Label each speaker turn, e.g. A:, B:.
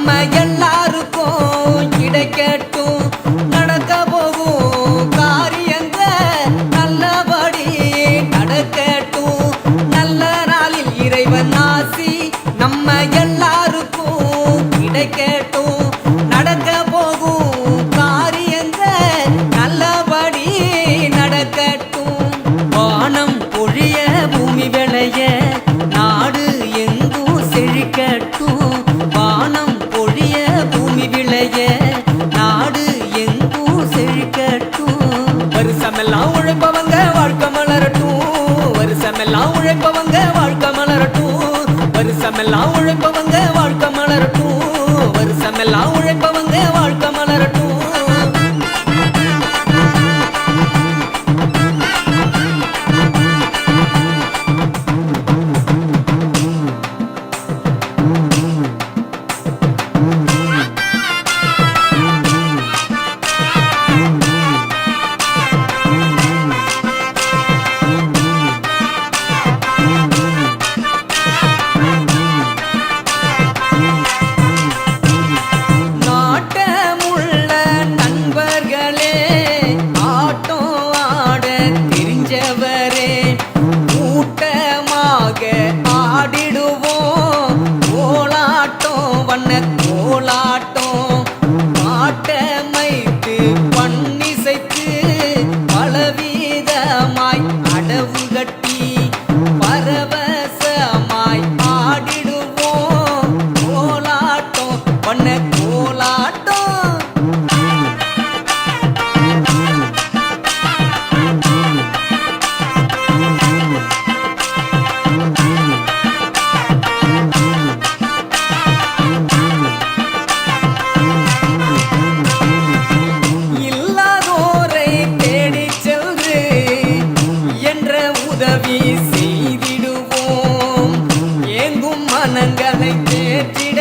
A: நம்ம எல்லாருக்கும் கிடைக்கட்டும். நடக்க போகும் காரியங்க நல்லபடி நடக்கட்டும். நல்ல நாளில் இறைவன் ஆசி நம்ம எல்லாருக்கும் கிடைக்கட்டும். நடக்க போகும் காரியங்க நல்லபடி நடக்கட்டும். வானம் பொழிய பூமி விளைய நாடு எங்கும் செழிக்கட்டும். வானம் பொழிய பூமி விளைய நாடு எங்கும் செழிக்கட்டும். வருஷமெல்லாம் உழைப்பவங்க வாழ்க்கை மலரட்டும். வருஷமெல்லாம் உழைப்பவங்க வாழ்க்கை மலரட்டும். வருஷமெல்லாம் உழைப்பவங்க வாழ்க்கை மலரட்டும். வருஷமெல்லாம் உழைப்பவங்க வாழ்க்கை மலரட்டும். நாட்டமுள்ள நண்பர்களே, ஆட்டம் ஆட தெரிஞ்சவரே, கூட்டமாக ஆடிடுவோம் கோலாட்டம் வண்ண கோலாட்டம். பாட்டமைத்து பண்ணிசைத்து பலவீதமாய் அடவு கட்டி பரவசமாய் ஆடிடுவோம் கோலாட்டம் வண்ண கோலாட்டம். இல்லாதோரை தேடிச் சென்று என்ற உதவி செய்திடுவோம். ஏங்கும் மனங்களை தேற்றிட